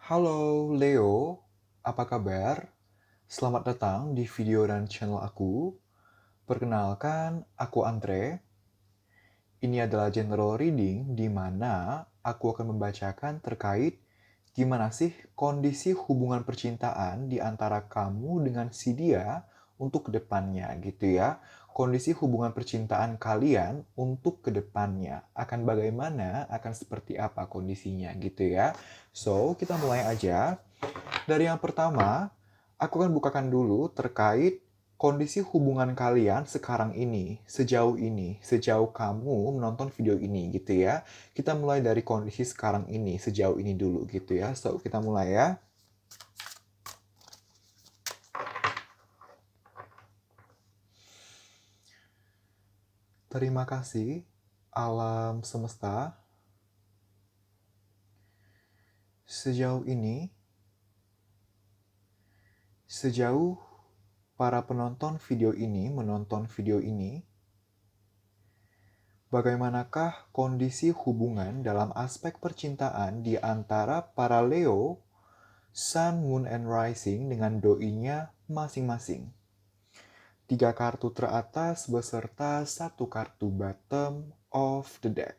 Halo Leo, apa kabar? Selamat datang di video dan channel aku. Perkenalkan, aku Andre. Ini adalah general reading di mana aku akan membacakan terkait gimana sih kondisi hubungan percintaan di antara kamu dengan si dia untuk kedepannya gitu ya. Kondisi hubungan percintaan kalian untuk kedepannya. Akan bagaimana, akan seperti apa kondisinya gitu ya. So, kita mulai aja. Dari yang pertama, aku akan bukakan dulu terkait kondisi hubungan kalian sekarang ini, sejauh kamu menonton video ini gitu ya. Kita mulai dari kondisi sekarang ini, sejauh ini dulu gitu ya. So, kita mulai ya. Terima kasih, alam semesta. Sejauh ini, sejauh para penonton video ini menonton video ini, bagaimanakah kondisi hubungan dalam aspek percintaan di antara para Leo, Sun, Moon, and Rising dengan doinya masing-masing? 3 kartu teratas beserta 1 kartu bottom of the deck.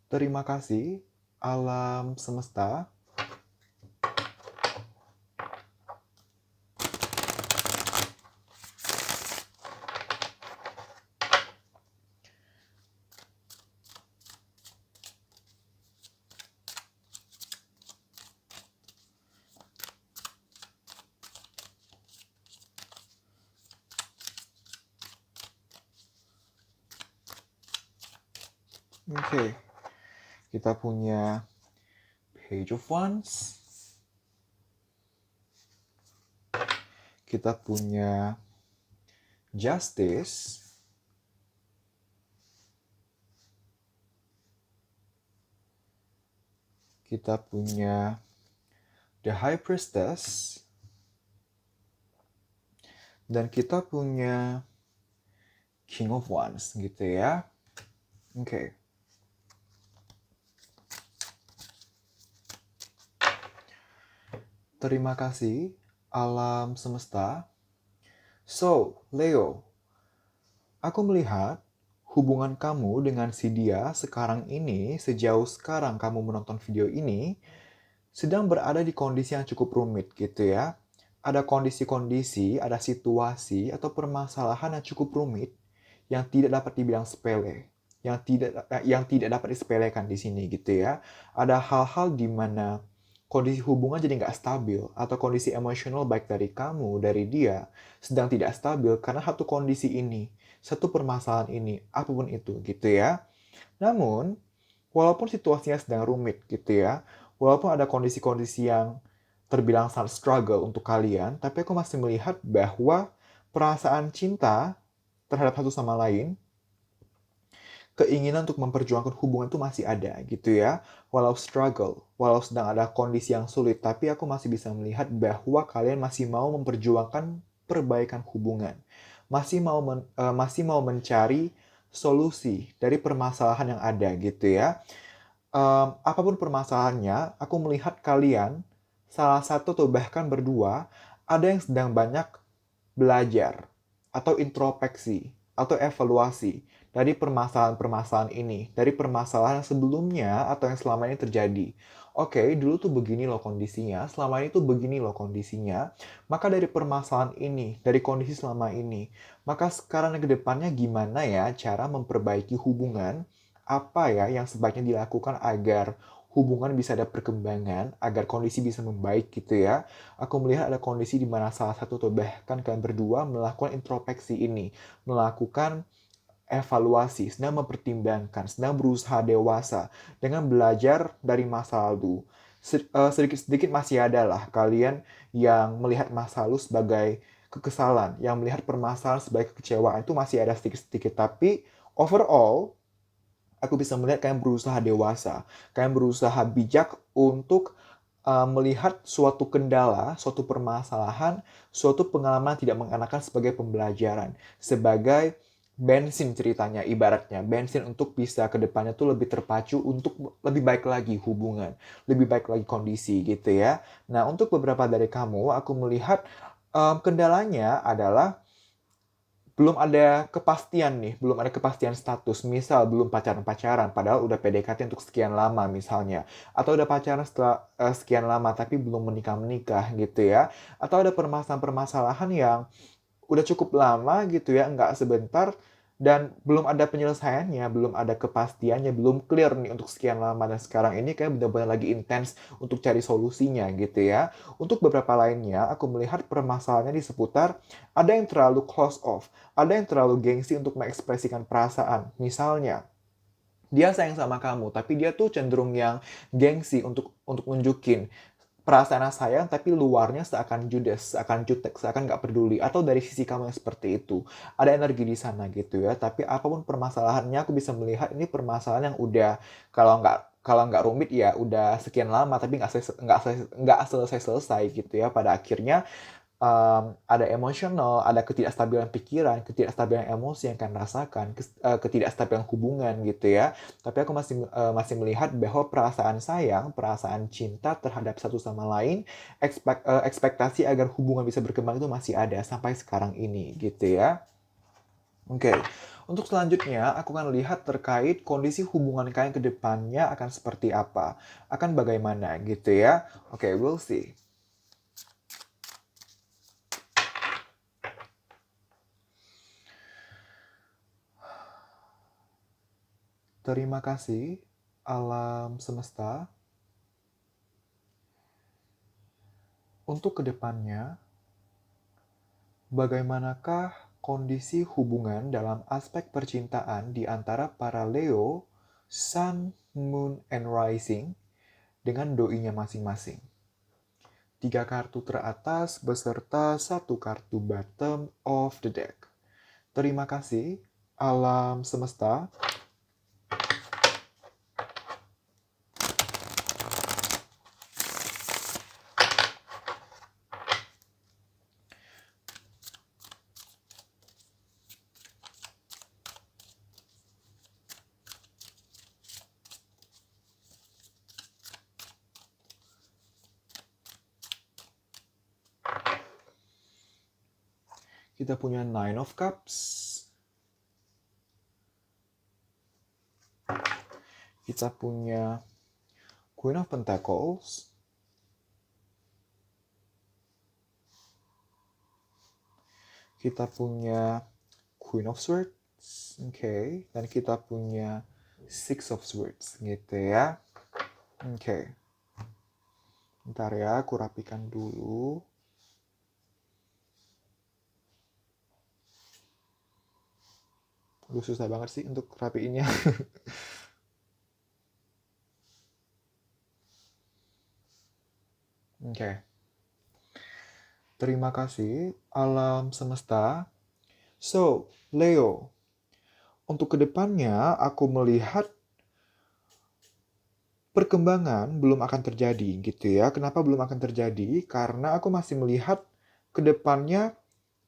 Terima kasih, alam semesta. Oke, kita punya Page of Wands. Kita punya Justice. Kita punya The High Priestess. Dan kita punya King of Wands gitu ya. Oke. Terima kasih, alam semesta. So, Leo, aku melihat hubungan kamu dengan si dia sekarang ini, sejauh sekarang kamu menonton video ini, sedang berada di kondisi yang cukup rumit gitu ya. Ada kondisi-kondisi, ada situasi atau permasalahan yang cukup rumit yang tidak dapat dibilang sepele, yang tidak dapat disepelekan di sini gitu ya. Ada hal-hal di mana kondisi hubungan jadi nggak stabil atau kondisi emosional baik dari kamu, dari dia sedang tidak stabil karena satu kondisi ini, satu permasalahan ini, apapun itu gitu ya. Namun, walaupun situasinya sedang rumit gitu ya, walaupun ada kondisi-kondisi yang terbilang sangat struggle untuk kalian, tapi aku masih melihat bahwa perasaan cinta terhadap satu sama lain, keinginan untuk memperjuangkan hubungan itu masih ada gitu ya. Walau struggle, walau sedang ada kondisi yang sulit, tapi aku masih bisa melihat bahwa kalian masih mau memperjuangkan perbaikan hubungan. Masih mau mencari solusi dari permasalahan yang ada gitu ya. Apapun permasalahannya, aku melihat kalian, salah satu atau bahkan berdua, ada yang sedang banyak belajar, atau introspeksi, atau evaluasi dari permasalahan-permasalahan ini, dari permasalahan yang sebelumnya atau yang selama ini terjadi. Oke, dulu tuh begini loh kondisinya, selama ini tuh begini loh kondisinya, maka dari permasalahan ini, dari kondisi selama ini, maka sekarang ke depannya gimana ya cara memperbaiki hubungan, apa ya yang sebaiknya dilakukan agar hubungan bisa ada perkembangan, agar kondisi bisa membaik gitu ya. Aku melihat ada kondisi di mana salah satu atau bahkan kalian berdua melakukan introspeksi ini, melakukan evaluasi, sedang mempertimbangkan, sedang berusaha dewasa dengan belajar dari masa lalu. Sedikit-sedikit masih ada lah kalian yang melihat masa lalu sebagai kekesalan, yang melihat permasalahan sebagai kekecewaan, itu masih ada sedikit-sedikit. Tapi overall, aku bisa melihat kalian berusaha dewasa, kalian berusaha bijak untuk melihat suatu kendala, suatu permasalahan, suatu pengalaman tidak mengenakan sebagai pembelajaran, sebagai bensin ceritanya, ibaratnya bensin untuk bisa ke depannya tuh lebih terpacu untuk lebih baik lagi hubungan, lebih baik lagi kondisi gitu ya. Nah, untuk beberapa dari kamu, aku melihat kendalanya adalah belum ada kepastian nih, belum ada kepastian status. Misal belum pacaran-pacaran, padahal udah PDKT untuk sekian lama misalnya. Atau udah pacaran setelah sekian lama tapi belum menikah-menikah gitu ya. Atau ada permasalahan-permasalahan yang udah cukup lama gitu ya, nggak sebentar, dan belum ada penyelesaiannya, belum ada kepastiannya, belum clear nih untuk sekian lama, dan sekarang ini kayak benar-benar lagi intens untuk cari solusinya gitu ya. Untuk beberapa lainnya, aku melihat permasalahannya di seputar ada yang terlalu close off, ada yang terlalu gengsi untuk mengekspresikan perasaan. Misalnya, dia sayang sama kamu, tapi dia tuh cenderung yang gengsi untuk nunjukin perasaan sayang tapi luarnya seakan judes, seakan jutek, seakan nggak peduli. Atau dari sisi kamu yang seperti itu. Ada energi di sana gitu ya. Tapi apapun permasalahannya, aku bisa melihat ini permasalahan yang udah, kalau nggak rumit ya udah sekian lama tapi nggak selesai-selesai gitu ya. Pada akhirnya ada emosional, ada ketidakstabilan pikiran, ketidakstabilan emosi yang kalian rasakan, ketidakstabilan hubungan gitu ya. Tapi aku masih melihat bahwa perasaan sayang, perasaan cinta terhadap satu sama lain, ekspektasi agar hubungan bisa berkembang itu masih ada sampai sekarang ini gitu ya. Oke, untuk selanjutnya aku akan lihat terkait kondisi hubungan kalian ke depannya akan seperti apa, akan bagaimana gitu ya. Oke, we'll see. Terima kasih, alam semesta. Untuk kedepannya, bagaimanakah kondisi hubungan dalam aspek percintaan di antara para Leo, Sun, Moon, and Rising dengan doinya masing-masing? 3 kartu teratas beserta 1 kartu bottom of the deck. Terima kasih, alam semesta. Kita punya Nine of Cups. Kita punya Queen of Pentacles. Kita punya Queen of Swords. Oke. Dan kita punya Six of Swords gitu ya. Oke. Bentar ya, aku rapikan dulu. Aduh, susah banget sih untuk rapiinnya. Oke. Terima kasih, alam semesta. So, Leo, untuk kedepannya aku melihat perkembangan belum akan terjadi gitu ya. Kenapa belum akan terjadi? Karena aku masih melihat kedepannya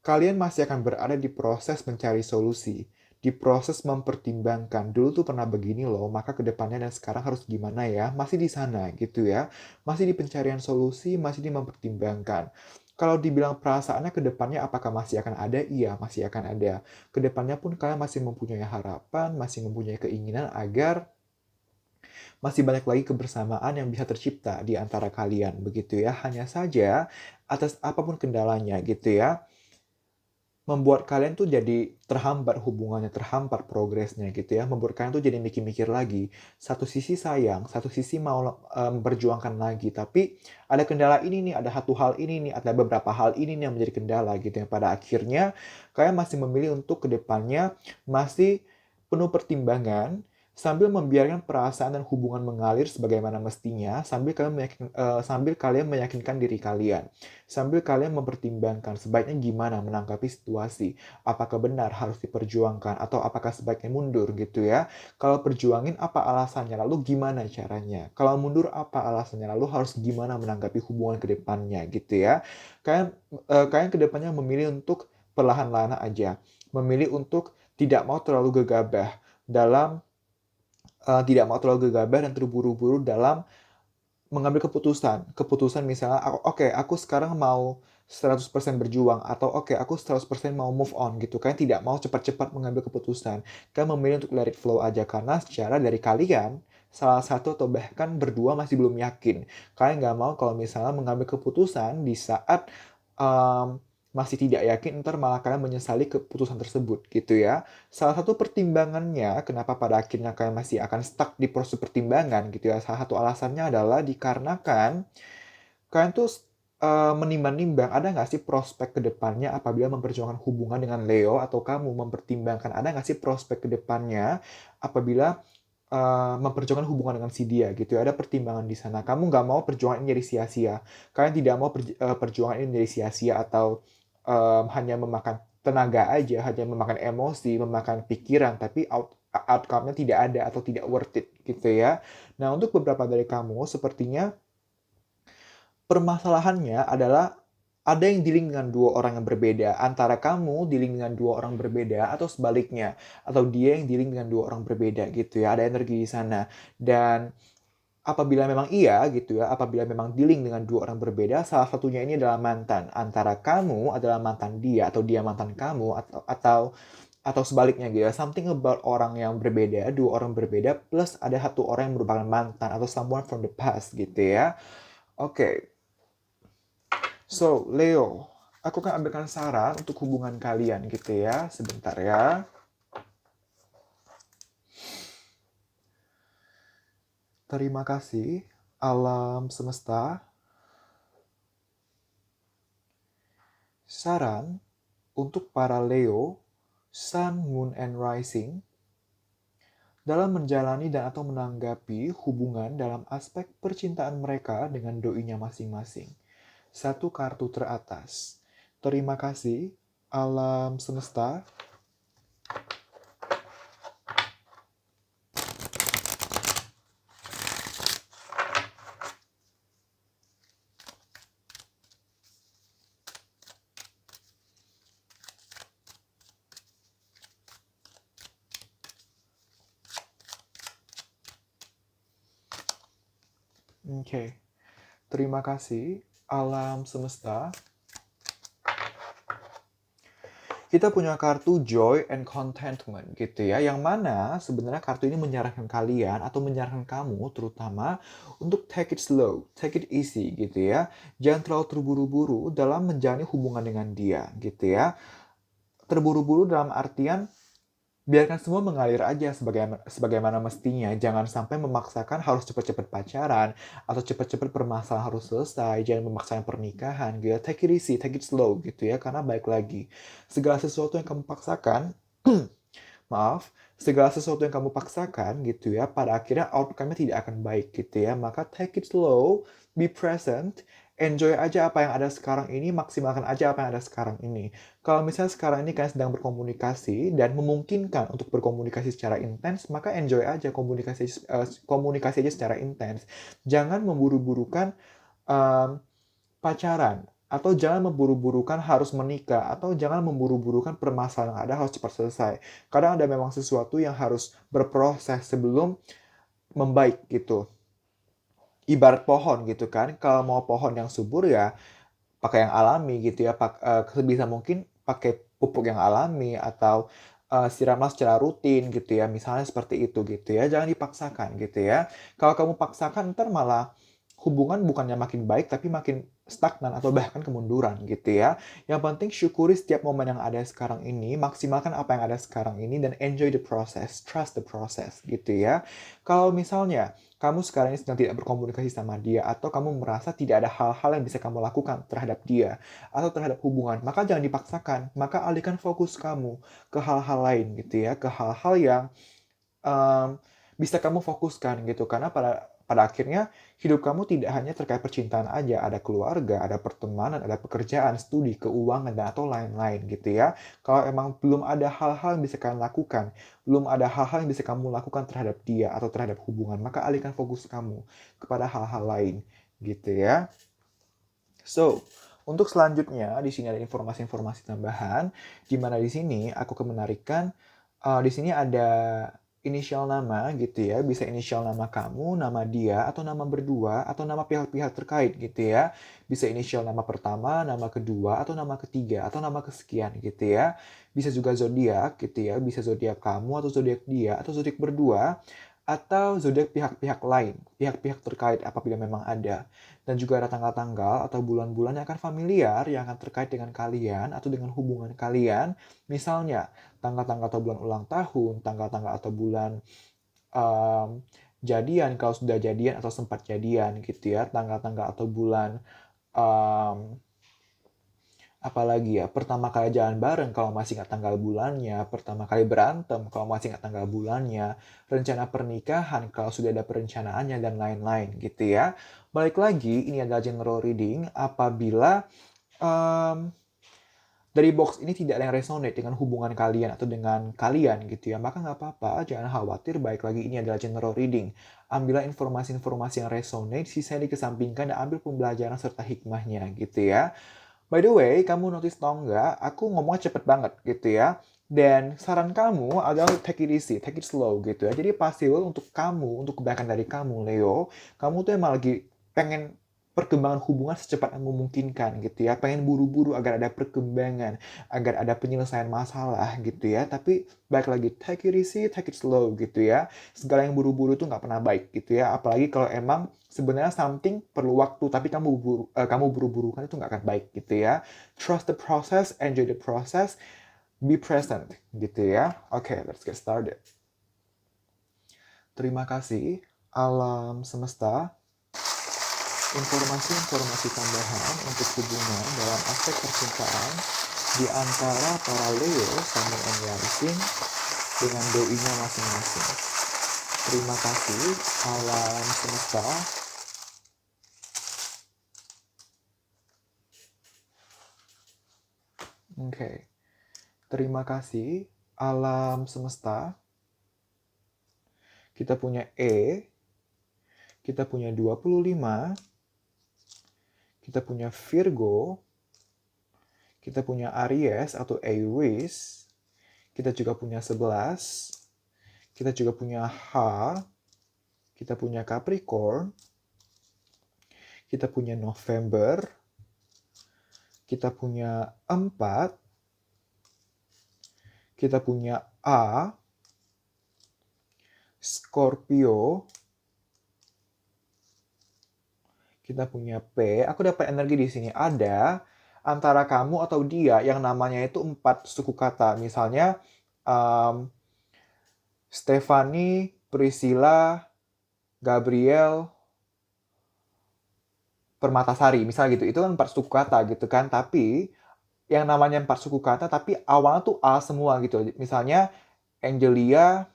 kalian masih akan berada di proses mencari solusi, di proses mempertimbangkan. Dulu tuh pernah begini loh, maka kedepannya dan sekarang harus gimana ya? Masih di sana gitu ya. Masih di pencarian solusi, masih di mempertimbangkan. Kalau dibilang perasaannya kedepannya apakah masih akan ada? Iya, masih akan ada. Kedepannya pun kalian masih mempunyai harapan, masih mempunyai keinginan agar masih banyak lagi kebersamaan yang bisa tercipta di antara kalian, begitu ya. Hanya saja, atas apapun kendalanya gitu ya, membuat kalian tuh jadi terhambat hubungannya, terhambat progresnya gitu ya. Membuat kalian tuh jadi mikir-mikir lagi. Satu sisi sayang, satu sisi mau memperjuangkan lagi. Tapi ada kendala ini nih, ada satu hal ini nih, ada beberapa hal ini nih yang menjadi kendala gitu ya. Pada akhirnya kalian masih memilih untuk kedepannya masih penuh pertimbangan, sambil membiarkan perasaan dan hubungan mengalir sebagaimana mestinya, sambil kalian meyakinkan diri kalian. Sambil kalian mempertimbangkan sebaiknya gimana menanggapi situasi. Apakah benar harus diperjuangkan atau apakah sebaiknya mundur gitu ya. Kalau perjuangin apa alasannya, lalu gimana caranya. Kalau mundur apa alasannya, lalu harus gimana menanggapi hubungan ke depannya gitu ya. Kalian ke depannya memilih untuk perlahan-lahan aja. Memilih untuk tidak mau terlalu gegabah dalam tidak mau terlalu gegabah dan terburu-buru dalam mengambil keputusan. Keputusan misalnya, oke, aku sekarang mau 100% berjuang, atau oke, aku 100% mau move on gitu kan. Tidak mau cepat-cepat mengambil keputusan. Kalian memilih untuk let it flow aja, karena secara dari kalian, salah satu atau bahkan berdua masih belum yakin. Kalian nggak mau kalau misalnya mengambil keputusan di saat um, masih tidak yakin, ntar malah kalian menyesali keputusan tersebut gitu ya. Salah satu pertimbangannya kenapa pada akhirnya kalian masih akan stuck di proses pertimbangan gitu ya. Salah satu alasannya adalah dikarenakan kalian tuh menimbang-nimbang ada nggak sih prospek ke depannya apabila memperjuangkan hubungan dengan Leo, atau kamu mempertimbangkan ada nggak sih prospek ke depannya apabila memperjuangkan hubungan dengan si dia gitu ya. Ada pertimbangan di sana. Kamu nggak mau perjuangan ini jadi sia-sia. Kalian tidak mau perjuangan ini jadi sia-sia, atau hanya memakan tenaga aja, hanya memakan emosi, memakan pikiran, tapi outcome-nya tidak ada atau tidak worth it gitu ya. Nah, untuk beberapa dari kamu, sepertinya permasalahannya adalah ada yang dealing dengan dua orang yang berbeda. Antara kamu dealing dengan dua orang berbeda, atau sebaliknya. Atau dia yang dealing dengan dua orang berbeda gitu ya. Ada energi di sana. Dan apabila memang iya gitu ya, apabila memang dealing dengan dua orang berbeda, salah satunya ini adalah mantan. Antara kamu adalah mantan dia, atau dia mantan kamu, atau sebaliknya gitu ya. Something about orang yang berbeda, dua orang berbeda, plus ada satu orang yang merupakan mantan, atau someone from the past gitu ya. Oke, so Leo, aku akan ambilkan saran untuk hubungan kalian gitu ya. Sebentar ya. Terima kasih, alam semesta. Saran untuk para Leo, Sun, Moon, and Rising dalam menjalani dan atau menanggapi hubungan dalam aspek percintaan mereka dengan doinya masing-masing. Satu kartu teratas. Terima kasih, alam semesta. Oke, terima kasih, alam semesta. Kita punya kartu Joy and Contentment gitu ya, yang mana sebenarnya kartu ini menyarankan kalian atau menyarankan kamu terutama untuk take it slow, take it easy gitu ya. Jangan terlalu terburu-buru dalam menjalani hubungan dengan dia gitu ya. Terburu-buru dalam artian biarkan semua mengalir aja sebagaimana mestinya. Jangan sampai memaksakan harus cepat-cepat pacaran, atau cepat-cepat permasalahan harus selesai. Jangan memaksakan pernikahan gitu ya. Take it easy, take it slow gitu ya. Karena baik lagi, segala sesuatu yang kamu paksakan, maaf, segala sesuatu yang kamu paksakan gitu ya, pada akhirnya outcome-nya tidak akan baik gitu ya. Maka take it slow, be present, enjoy aja apa yang ada sekarang ini, maksimalkan aja apa yang ada sekarang ini. Kalau misalnya sekarang ini kalian sedang berkomunikasi dan memungkinkan untuk berkomunikasi secara intens, maka enjoy aja komunikasi aja secara intens. Jangan memburu-burukan um, pacaran, atau jangan memburu-burukan harus menikah, atau jangan memburu-burukan permasalahan yang ada harus cepat selesai. Kadang ada memang sesuatu yang harus berproses sebelum membaik gitu. Ibarat pohon gitu kan, kalau mau pohon yang subur ya pakai yang alami gitu ya, sebisa mungkin pakai pupuk yang alami, atau siramlah secara rutin gitu ya, misalnya seperti itu gitu ya. Jangan dipaksakan gitu ya. Kalau kamu paksakan, ntar malah hubungan bukannya makin baik tapi makin stagnan atau bahkan kemunduran gitu ya. Yang penting syukuri setiap momen yang ada sekarang ini, maksimalkan apa yang ada sekarang ini, dan enjoy the process, trust the process gitu ya. Kalau misalnya kamu sekarang ini sedang tidak berkomunikasi sama dia, atau kamu merasa tidak ada hal-hal yang bisa kamu lakukan terhadap dia atau terhadap hubungan, maka jangan dipaksakan. Maka alihkan fokus kamu ke hal-hal lain gitu ya, ke hal-hal yang um, bisa kamu fokuskan gitu. Karena pada akhirnya hidup kamu tidak hanya terkait percintaan aja, ada keluarga, ada pertemanan, ada pekerjaan, studi, keuangan, dan atau lain-lain gitu ya. Kalau emang belum ada hal-hal yang bisa kalian lakukan, belum ada hal-hal yang bisa kamu lakukan terhadap dia atau terhadap hubungan, maka alihkan fokus kamu kepada hal-hal lain gitu ya. So, untuk selanjutnya di sini ada informasi-informasi tambahan, di mana di sini aku akan menarikan Di sini ada inisial nama gitu ya, bisa inisial nama kamu, nama dia, atau nama berdua, atau nama pihak-pihak terkait gitu ya. Bisa inisial nama pertama, nama kedua, atau nama ketiga, atau nama kesekian gitu ya. Bisa juga zodiak gitu ya, bisa zodiak kamu, atau zodiak dia, atau zodiak berdua, atau zodiak pihak-pihak lain, pihak-pihak terkait apabila memang ada. Dan juga ada tanggal-tanggal atau bulan-bulan yang akan familiar, yang akan terkait dengan kalian, atau dengan hubungan kalian. Misalnya, tanggal-tanggal atau bulan ulang tahun, tanggal-tanggal atau bulan jadian kalau sudah jadian atau sempat jadian gitu ya, tanggal-tanggal atau bulan um, apalagi ya, pertama kali jalan bareng kalau masih nggak tanggal bulannya, pertama kali berantem kalau masih nggak tanggal bulannya, rencana pernikahan kalau sudah ada perencanaannya dan lain-lain gitu ya. Balik lagi, ini adalah general reading apabila um, dari box ini tidak ada yang resonate dengan hubungan kalian atau dengan kalian gitu ya, maka nggak apa-apa, jangan khawatir, baik lagi ini adalah general reading. Ambillah informasi-informasi yang resonate, sisanya dikesampingkan dan ambil pembelajaran serta hikmahnya gitu ya. By the way, kamu notice tau nggak, aku ngomongnya cepet banget gitu ya. Dan saran kamu adalah take it easy, take it slow gitu ya. Jadi possible untuk kamu, untuk kebaikan dari kamu, Leo, kamu tuh emang lagi pengen perkembangan hubungan secepat yang memungkinkan gitu ya. Pengen buru-buru agar ada perkembangan, agar ada penyelesaian masalah gitu ya. Tapi baik lagi, take it easy, take it slow gitu ya. Segala yang buru-buru tuh nggak pernah baik gitu ya. Apalagi kalau emang sebenarnya something perlu waktu, tapi kamu buru-buru kan itu nggak akan baik gitu ya. Trust the process, enjoy the process, be present gitu ya. Oke, let's get started. Terima kasih alam semesta. Informasi-informasi tambahan untuk hubungan dalam aspek percintaan di antara para Leo, Sun, and Rising dengan doi-nya masing-masing. Terima kasih alam semesta. Oke. Terima kasih alam semesta. Kita punya E, kita punya 25, kita punya Virgo, kita punya Aries atau Aries, kita juga punya 11, kita juga punya H, kita punya Capricorn, kita punya November, kita punya 4, kita punya A, Scorpio, kita punya P. Aku dapat energi di sini. Ada antara kamu atau dia yang namanya itu 4 suku kata. Misalnya, Stephanie, Priscilla, Gabriel, Permatasari. Misalnya gitu. Itu kan 4 suku kata gitu kan. Tapi, yang namanya 4 suku kata, tapi awalnya tuh A semua gitu. Misalnya, Angelia,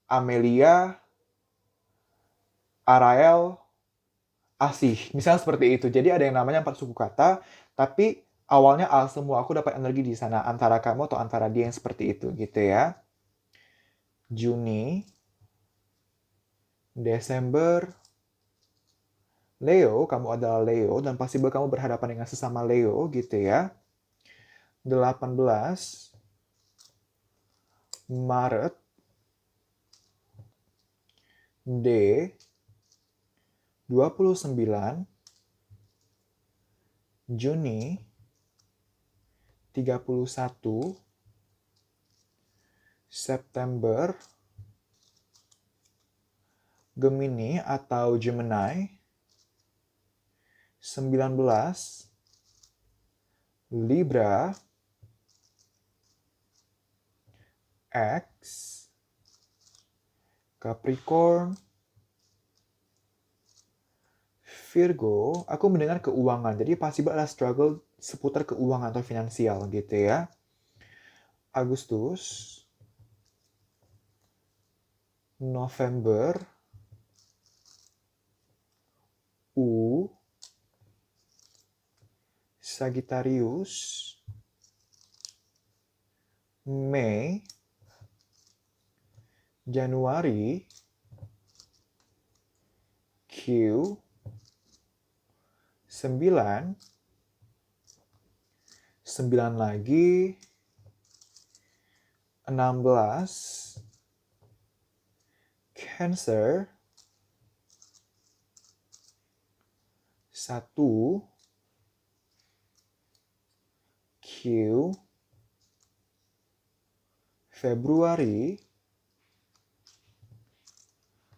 Amelia, Arael, Asih. Misalnya seperti itu. Jadi ada yang namanya 4 suku kata, tapi awalnya A semua. Aku dapat energi di sana antara kamu atau antara dia yang seperti itu gitu ya. Juni, Desember, Leo, kamu adalah Leo dan pasti kamu berhadapan dengan sesama Leo gitu ya. 18 Maret, D, 29 Juni, 31 September, Gemini atau Gemini, 19 Libra, X, Capricorn, Virgo. Aku mendengar keuangan, jadi pasti ada struggle seputar keuangan atau finansial gitu ya. Agustus, November, U, Sagittarius, Mei, Januari, Q, 9 lagi, 16 Cancer, 1 Q, Februari,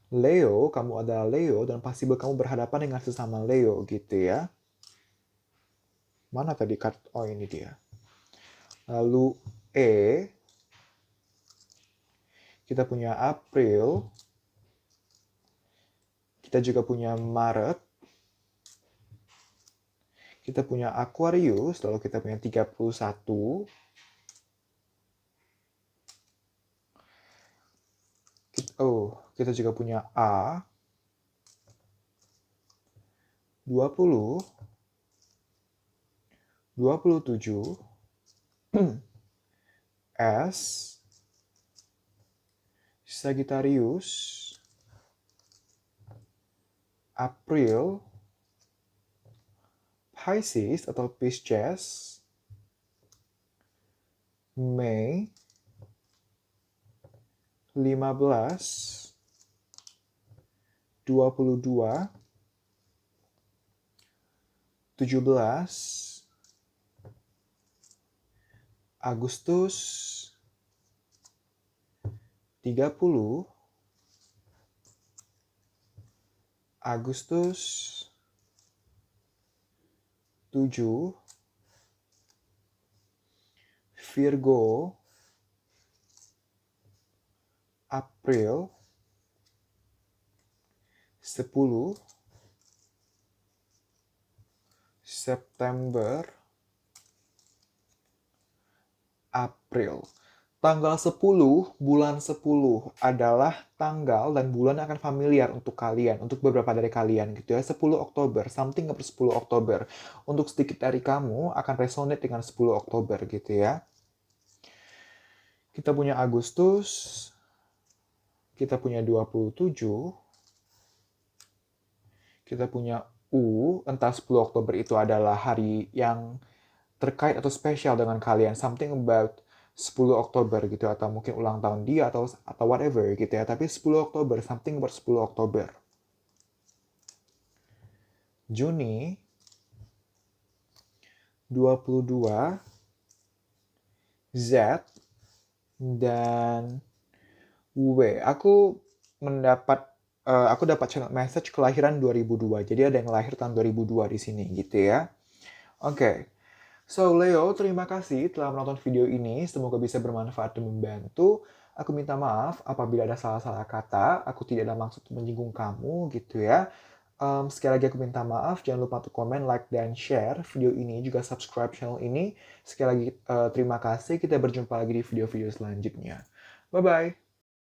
Leo, kamu adalah Leo, dan possible kamu berhadapan dengan sesama Leo gitu ya. Mana tadi kartu? Oh, ini dia. Lalu E, kita punya April, kita juga punya Maret, kita punya Aquarius, lalu kita punya 31, kita juga punya A, 20, 27, S, Sagittarius, April, Pisces atau Pisces, Mei, 15, 22, 17, Agustus, 30, Agustus, 7, Virgo, April, 10, September, April. Tanggal 10, bulan 10 adalah tanggal dan bulan yang akan familiar untuk kalian, untuk beberapa dari kalian gitu ya. 10 Oktober, something about 10 Oktober. Untuk sedikit dari kamu akan resonate dengan 10 Oktober gitu ya. Kita punya Agustus, kita punya 27, kita punya U, entah 10 Oktober itu adalah hari yang terkait atau spesial dengan kalian, something about 10 Oktober gitu, atau mungkin ulang tahun dia atau whatever gitu ya, tapi 10 Oktober, something about 10 Oktober. Juni, 22, Z, dan W. Aku dapat channel message kelahiran 2002, jadi ada yang lahir tahun 2002 di sini gitu ya. Oke. So, Leo, terima kasih telah menonton video ini. Semoga bisa bermanfaat dan membantu. Aku minta maaf apabila ada salah-salah kata. Aku tidak ada maksud menyinggung kamu, gitu ya. Sekali lagi aku minta maaf. Jangan lupa untuk komen, like, dan share video ini. Juga subscribe channel ini. Sekali lagi terima kasih. Kita berjumpa lagi di video-video selanjutnya. Bye-bye.